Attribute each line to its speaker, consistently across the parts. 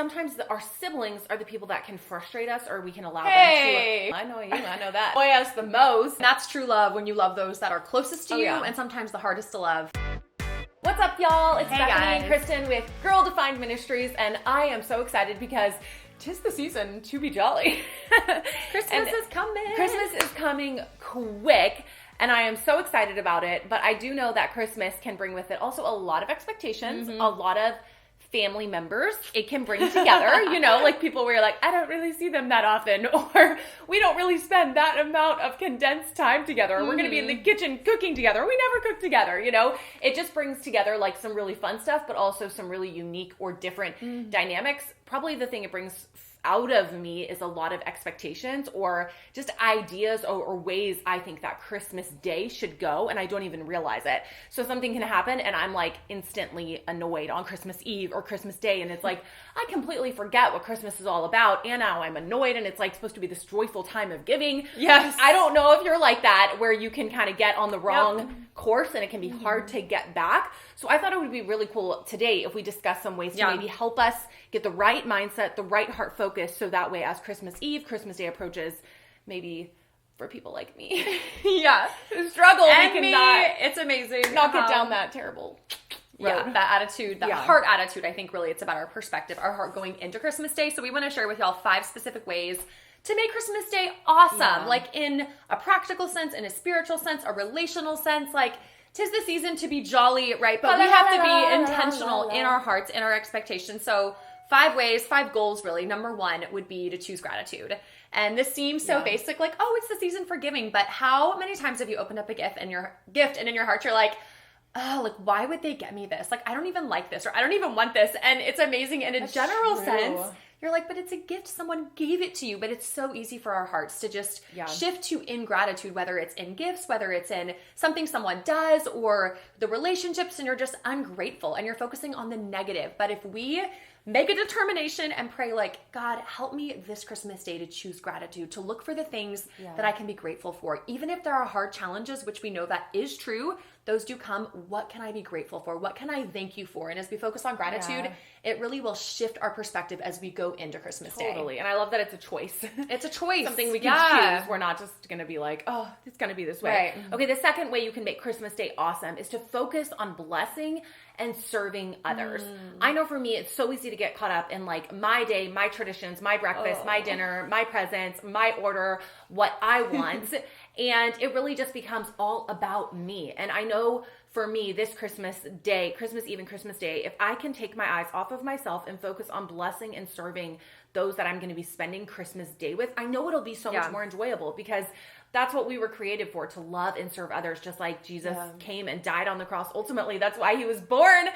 Speaker 1: sometimes our siblings are the people that can frustrate us, or we can allow them to. I know you, I know that. Annoy us the most.
Speaker 2: That's true love, when you love those that are closest to you, and sometimes the hardest to love.
Speaker 1: What's up, y'all? It's Bethany
Speaker 2: guys.
Speaker 1: and Kristen with Girl Defined Ministries, and I am so excited because 'tis the season to be jolly.
Speaker 2: Christmas is coming.
Speaker 1: Christmas is coming quick, and I am so excited about it, but I do know that Christmas can bring with it also a lot of expectations, a lot of family members it can bring together, you know, like people where you're like, I don't really see them that often, or we don't really spend that amount of condensed time together, or we're going to be in the kitchen cooking together, or we never cook together, you know. It just brings together like some really fun stuff, but also some really unique or different dynamics. Probably the thing it brings out of me is a lot of expectations or just ideas or ways I think that Christmas Day should go, and I don't even realize it. So something can happen and I'm like instantly annoyed on Christmas Eve or Christmas Day, and it's like I completely forget what Christmas is all about, and now I'm annoyed, and it's like supposed to be this joyful time of giving.
Speaker 2: Yes.
Speaker 1: I don't know if you're like that, where you can kind of get on the wrong course and it can be hard to get back. So I thought it would be really cool today if we discuss some ways to maybe help us get the right mindset, the right heart focus, so that way as Christmas Eve, Christmas Day approaches, maybe for people like me, who struggle,
Speaker 2: and
Speaker 1: we
Speaker 2: me,
Speaker 1: cannot,
Speaker 2: it's amazing.
Speaker 1: not get down that terrible road.
Speaker 2: Yeah, that attitude, that heart attitude, I think really it's about our perspective, our heart going into Christmas Day. So we want to share with y'all 5 specific ways to make Christmas Day awesome, like in a practical sense, in a spiritual sense, a relational sense, like 'tis the season to be jolly, right? But we have to be intentional in our hearts, in our expectations. So 5 ways, 5 goals really. Number 1 would be to choose gratitude. And this seems so basic, like, oh, it's the season for giving. But how many times have you opened up a gift and in your heart you're like, oh, like, why would they get me this? Like, I don't even like this, or I don't even want this. And it's amazing in a general sense. You're like, but it's a gift. Someone gave it to you. But it's so easy for our hearts to just shift to ingratitude, whether it's in gifts, whether it's in something someone does, or the relationships, and you're just ungrateful and you're focusing on the negative. But if we make a determination and pray like, God, help me this Christmas Day to choose gratitude, to look for the things that I can be grateful for. Even if there are hard challenges, which we know that is true, those do come. What can I be grateful for? What can I thank you for? And as we focus on gratitude, it really will shift our perspective as we go into Christmas Day.
Speaker 1: Totally. And I love that it's a choice.
Speaker 2: It's a choice.
Speaker 1: Something we can choose. We're not just going to be like, oh, it's going to be this way.
Speaker 2: Right.
Speaker 1: Okay, the second way you can make Christmas Day awesome is to focus on blessing and serving others. I know for me, it's so easy to get caught up in like my day, my traditions, my breakfast, my dinner, my presents, my order, what I want. And it really just becomes all about me. And I know for me, this Christmas Day, Christmas Eve and Christmas Day, if I can take my eyes off of myself and focus on blessing and serving those that I'm going to be spending Christmas Day with, I know it'll be so much more enjoyable, because that's what we were created for, to love and serve others, just like Jesus came and died on the cross. Ultimately, that's why he was born,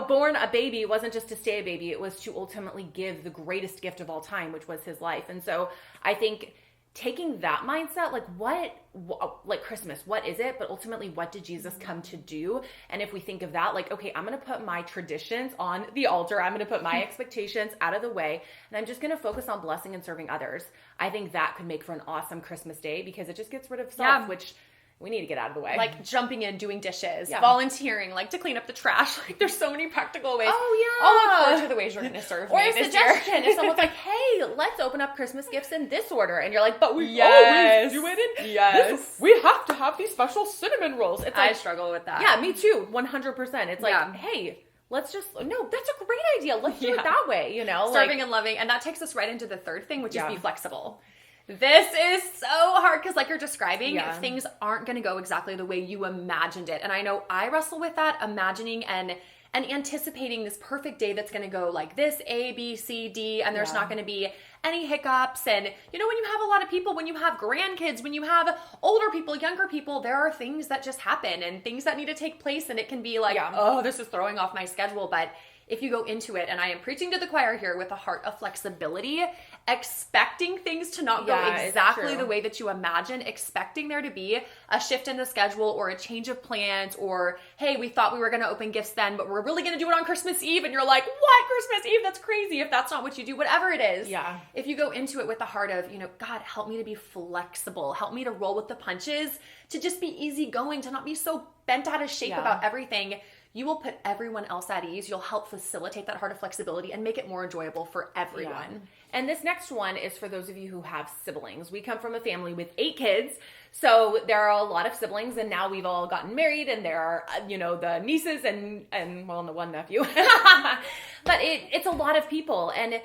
Speaker 1: born a baby. It wasn't just to stay a baby. It was to ultimately give the greatest gift of all time, which was his life. And so I think taking that mindset, like Christmas, what is it? But ultimately, what did Jesus come to do? And if we think of that, like, okay, I'm going to put my traditions on the altar. I'm going to put my expectations out of the way, and I'm just going to focus on blessing and serving others. I think that could make for an awesome Christmas Day, because it just gets rid of self, which we need to get out of the way.
Speaker 2: Like jumping in, doing dishes, volunteering, like to clean up the trash. Like there's so many practical ways.
Speaker 1: Oh, yeah.
Speaker 2: I'll look forward to the ways you're going to serve me this year.
Speaker 1: Or a suggestion. If someone's like, hey, let's open up Christmas gifts in this order. And you're like, but we always do it in this. We have to have these special cinnamon rolls. It's like,
Speaker 2: I struggle with that.
Speaker 1: Yeah, me too. 100%. It's like, hey, let's just, no, that's a great idea. Let's do it that way,
Speaker 2: Serving and loving. And that takes us right into the third thing, which is be flexible. This is so hard because, like you're describing, things aren't going to go exactly the way you imagined it. And I know I wrestle with that, imagining and anticipating this perfect day that's going to go like this, A, B, C, D, and there's not going to be any hiccups. And, when you have a lot of people, when you have grandkids, when you have older people, younger people, there are things that just happen and things that need to take place. And it can be like, oh, this is throwing off my schedule. But if you go into it, and I am preaching to the choir here, with a heart of flexibility, expecting things to not go exactly the way that you imagine, expecting there to be a shift in the schedule or a change of plans, or, hey, we thought we were going to open gifts then, but we're really going to do it on Christmas Eve. And you're like, what? Christmas Eve? That's crazy. If that's not what you do, whatever it is.
Speaker 1: Yeah.
Speaker 2: If you go into it with the heart of, God, help me to be flexible. Help me to roll with the punches, to just be easygoing, to not be so bent out of shape about everything. you will put everyone else at ease. You'll help facilitate that heart of flexibility and make it more enjoyable for everyone.
Speaker 1: Yeah. And this next one is for those of you who have siblings. We come from a family with 8 kids, so there are a lot of siblings, and now we've all gotten married, and there are, the nieces and the one nephew. But it's a lot of people, and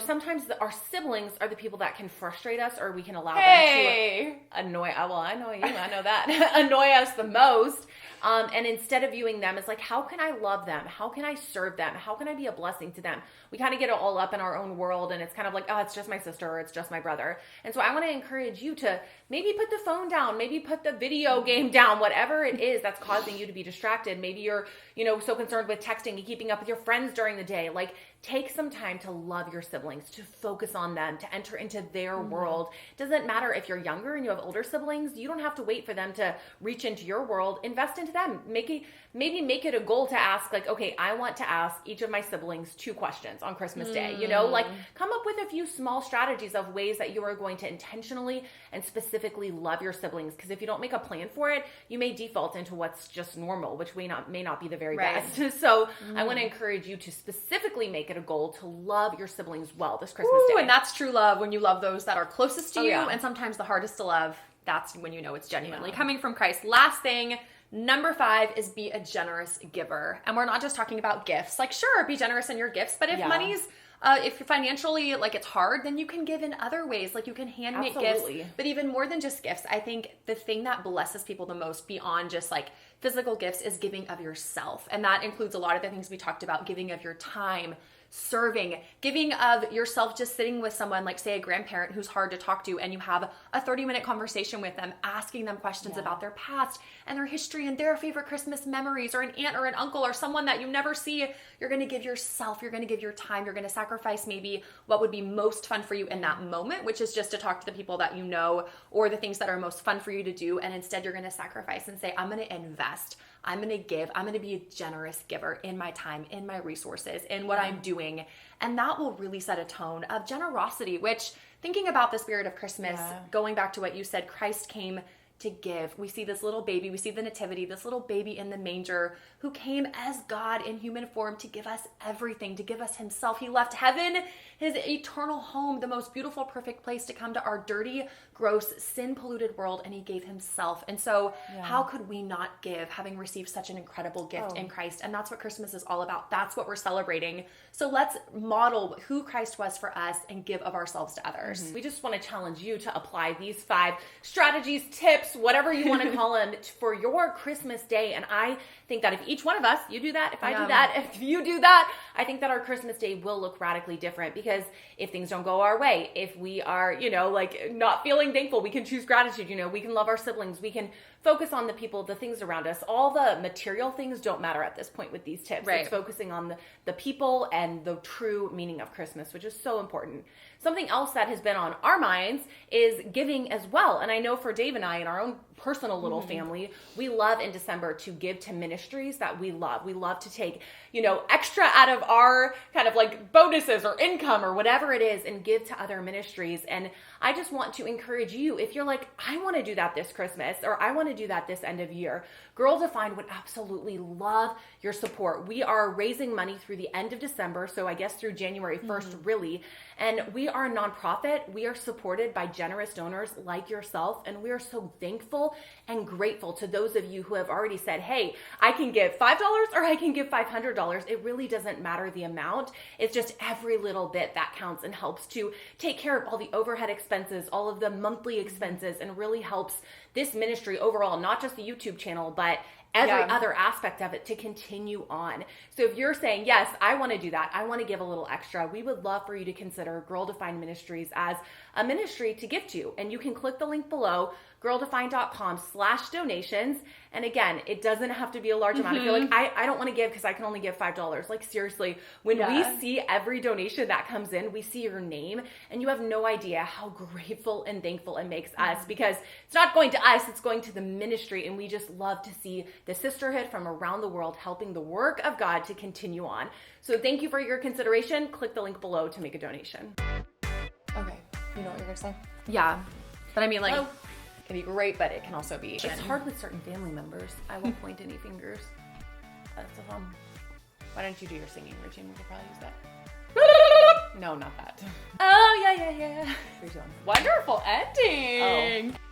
Speaker 1: sometimes our siblings are the people that can frustrate us, or we can allow them to annoy. Well, I know you. I know that annoy us the most. And instead of viewing them as like, how can I love them? How can I serve them? How can I be a blessing to them? We kind of get all up in our own world, and it's kind of like, oh, it's just my sister, or it's just my brother. And so I want to encourage you to maybe put the phone down, maybe put the video game down, whatever it is that's causing you to be distracted. Maybe you're, so concerned with texting and keeping up with your friends during the day. Like, take some time to love your siblings, to focus on them, to enter into their world. It doesn't matter if you're younger and you have older siblings. You don't have to wait for them to reach into your world. Invest into them. Maybe make it a goal to ask, like, okay, I want to ask each of my siblings 2 questions on Christmas Day. Like, come up with a few small strategies of ways that you are going to intentionally and specifically love your siblings. Because if you don't make a plan for it, you may default into what's just normal, which may not be the very best. So I want to encourage you to specifically make it a goal to love your siblings well this Christmas Day.
Speaker 2: And that's true love, when you love those that are closest to you. And sometimes the hardest to love, that's when you know it's genuinely coming from Christ. Last thing, number 5 is be a generous giver. And we're not just talking about gifts. Like, sure, be generous in your gifts, but if money's if you're financially, like, it's hard, then you can give in other ways. Like, you can hand make gifts. But even more than just gifts, I think the thing that blesses people the most beyond just like physical gifts is giving of yourself. And that includes a lot of the things we talked about: giving of your time, serving, giving of yourself, just sitting with someone, like say a grandparent who's hard to talk to, and you have a 30-minute conversation with them, asking them questions about their past and their history and their favorite Christmas memories, or an aunt or an uncle or someone that you never see. You're going to give yourself, you're going to give your time, you're going to sacrifice maybe what would be most fun for you in that moment, which is just to talk to the people that you know, or the things that are most fun for you to do. And instead you're going to sacrifice and say, I'm going to invest, I'm going to give, I'm going to be a generous giver in my time, in my resources, in what I'm doing. And that will really set a tone of generosity, which, thinking about the spirit of Christmas, going back to what you said, Christ came to give. We see this little baby, we see the nativity, this little baby in the manger who came as God in human form to give us everything, to give us himself. He left heaven, his eternal home, the most beautiful, perfect place, to come to our dirty, gross, sin-polluted world, and he gave himself. And so how could we not give, having received such an incredible gift in Christ? And that's what Christmas is all about. That's what we're celebrating. So let's model who Christ was for us and give of ourselves to others.
Speaker 1: We just want to challenge you to apply these 5 strategies, tips, whatever you want to call them, for your Christmas Day. And I think that if each one of us, you do that, if I do that, if you do that, I think that our Christmas Day will look radically different. Because if things don't go our way, if we are, not feeling thankful, we can choose gratitude. We can love our siblings. We can focus on the people, the things around us. All the material things don't matter at this point with these tips. It's focusing on the people and the true meaning of Christmas, which is so important. Something else that has been on our minds is giving as well. And I know for Dave and I, in our own personal little family, we love in December to give to ministries that we love. We love to take, extra out of our kind of like bonuses or income or whatever it is and give to other ministries. And I just want to encourage you, if you're like, I want to do that this Christmas, or I want to do that this end of year, Girl Defined would absolutely love your support. We are raising money through the end of December, so I guess through January 1st, really. And we are a nonprofit. We are supported by generous donors like yourself, and we are so thankful and grateful to those of you who have already said, hey, I can give $5 or I can give $500. It really doesn't matter the amount. It's just every little bit that counts and helps to take care of all the overhead expenses, all of the monthly expenses, and really helps this ministry overall, not just the YouTube channel, but every other aspect of it to continue on. So if you're saying, yes, I want to do that, I want to give a little extra, we would love for you to consider Girl Defined Ministries as a ministry to give to. And you can click the link below, girldefined.com/donations. And again, it doesn't have to be a large amount. If you're like, I don't want to give because I can only give $5. Like, seriously, when we see every donation that comes in, we see your name, and you have no idea how grateful and thankful it makes us, because it's not going to us, it's going to the ministry. And we just love to see the sisterhood from around the world helping the work of God to continue on. So thank you for your consideration. Click the link below to make a donation.
Speaker 2: Okay. You know what you're going to say? Yeah. But I mean, like, it can be great, but it can also be...
Speaker 1: It's hard with certain family members. I won't point any fingers. That's a fun. Why don't you do your singing routine? We could probably use that. No, not that.
Speaker 2: Oh, yeah.
Speaker 1: 3, 2, 1.
Speaker 2: Wonderful ending.
Speaker 1: Oh.